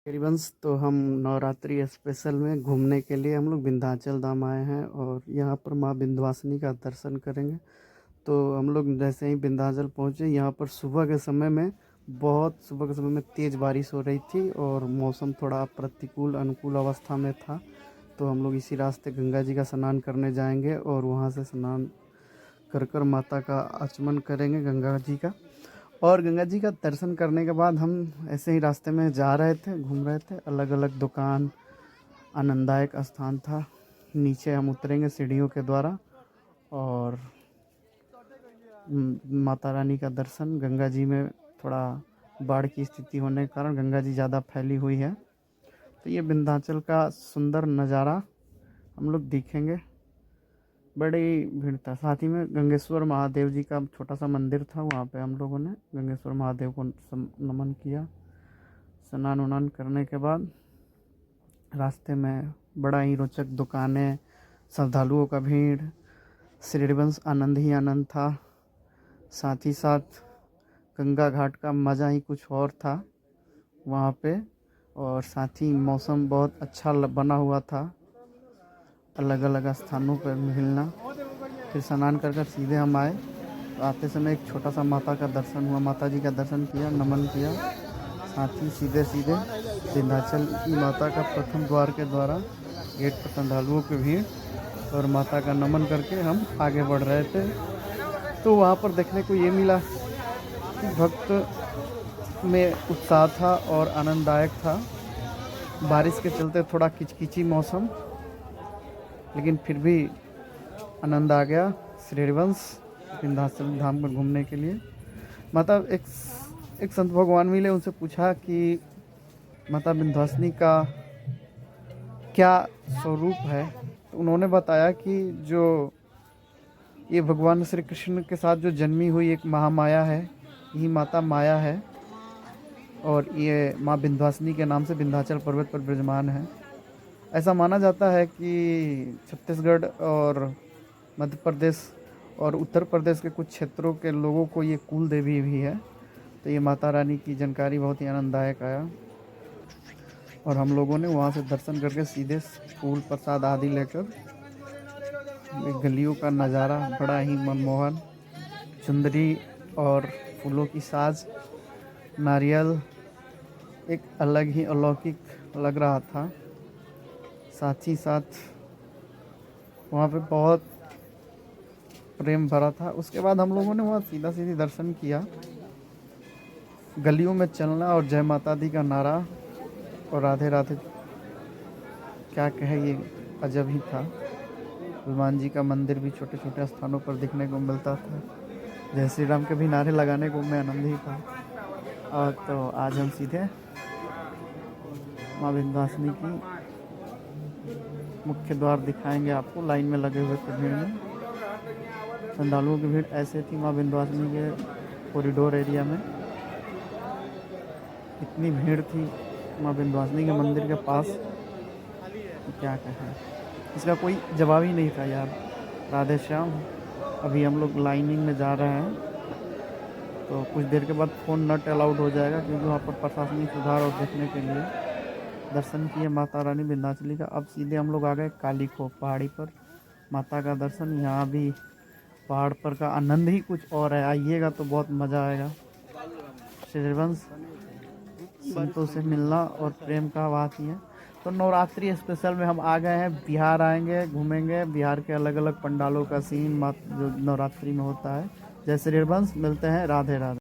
करीबन तो हम नवरात्रि स्पेशल में घूमने के लिए हम लोग विंध्याचल धाम आए हैं और यहाँ पर माँ विंध्यवासिनी का दर्शन करेंगे। तो हम लोग जैसे ही विंध्याचल पहुँचे, यहाँ पर सुबह के समय में तेज़ बारिश हो रही थी और मौसम थोड़ा प्रतिकूल अनुकूल अवस्था में था। तो हम लोग इसी रास्ते गंगा जी का स्नान करने जाएंगे और वहाँ से स्नान कर कर माता का आचमन करेंगे गंगा जी का। और गंगा जी का दर्शन करने के बाद हम ऐसे ही रास्ते में जा रहे थे, घूम रहे थे, अलग अलग दुकान, आनंददायक स्थान था। नीचे हम उतरेंगे सीढ़ियों के द्वारा और माता रानी का दर्शन। गंगा जी में थोड़ा बाढ़ की स्थिति होने के कारण गंगा जी ज़्यादा फैली हुई है, तो ये विंध्याचल का सुंदर नज़ारा हम लोग देखेंगे। बड़ी भीड़ था। साथ ही में गंगेश्वर महादेव जी का छोटा सा मंदिर था, वहाँ पे हम लोगों ने गंगेश्वर महादेव को नमन किया। स्नान उनान करने के बाद रास्ते में बड़ा ही रोचक दुकानें, श्रद्धालुओं का भीड़, श्रीवंश आनंद ही आनंद था। साथ ही साथ गंगा घाट का मज़ा ही कुछ और था वहाँ पे। और साथ ही मौसम बहुत अच्छा बना हुआ था, अलग अलग स्थानों पर मिलना। फिर स्नान कर कर सीधे हम आए, तो आते समय एक छोटा सा माता का दर्शन हुआ, माता जी का दर्शन किया, नमन किया। साथ ही सीधे सीधे विंध्याचल की माता का प्रथम द्वार के द्वारा गेट पर श्रद्धालुओं की भीड़ और माता का नमन करके हम आगे बढ़ रहे थे। तो वहाँ पर देखने को ये मिला कि भक्त में उत्साह था और आनंददायक था। बारिश के चलते थोड़ा किचकिची मौसम, लेकिन फिर भी आनंद आ गया। श्रीवंश विंध्याचल धाम पर घूमने के लिए माता एक संत भगवान मिले, उनसे पूछा कि माता विंध्यवासिनी का क्या स्वरूप है। तो उन्होंने बताया कि जो ये भगवान श्री कृष्ण के साथ जो जन्मी हुई एक महामाया है, यही माता माया है और ये माँ विंध्यवासिनी के नाम से विंध्याचल पर्वत पर विराजमान है। ऐसा माना जाता है कि छत्तीसगढ़ और मध्य प्रदेश और उत्तर प्रदेश के कुछ क्षेत्रों के लोगों को ये कुल देवी भी है। तो ये माता रानी की जानकारी बहुत ही आनंददायक आया और हम लोगों ने वहाँ से दर्शन करके सीधे फूल प्रसाद आदि लेकर गलियों का नज़ारा बड़ा ही मनमोहन, चुंदरी और फूलों की साज, नारियल एक अलग ही अलौकिक लग रहा था। साथ ही साथ वहाँ पे बहुत प्रेम भरा था। उसके बाद हम लोगों ने वहाँ सीधा सीधी दर्शन किया। गलियों में चलना और जय माता दी का नारा और राधे राधे क्या कहे, ये अजब ही था। हनुमान जी का मंदिर भी छोटे छोटे स्थानों पर दिखने को मिलता था। जय श्री राम के भी नारे लगाने को मैं आनंद ही था। और तो आज हम सीधे माँ विंध्यवासिनी की मुख्य द्वार दिखाएंगे आपको। लाइन में लगे हुए थे भीड़ में, श्रद्धालुओं की भीड़ ऐसे थी माँ विंध्यवासिनी के कॉरिडोर एरिया में। इतनी भीड़ थी माँ विंध्यवासिनी के मंदिर के पास, क्या कहें, इसका कोई जवाब ही नहीं था यार। राधे श्याम। अभी हम लोग लाइनिंग में जा रहे हैं, तो कुछ देर के बाद फ़ोन नॉट अलाउड हो जाएगा, क्योंकि वहाँ पर प्रशासनिक सुधार और देखने के लिए दर्शन किए माता रानी विंध्याचली का। अब सीधे हम लोग आ गए काली खोह पहाड़ी पर, माता का दर्शन। यहाँ भी पहाड़ पर का आनंद ही कुछ और है, आइएगा तो बहुत मज़ा आएगा। श्रीवंश संतों से मिलना और प्रेम का बात ही है। तो नवरात्रि स्पेशल में हम आ गए हैं, बिहार आएंगे, घूमेंगे बिहार के अलग अलग पंडालों का सीन जो नवरात्रि में होता है। जय श्रीवंश, मिलते हैं, राधे राधे।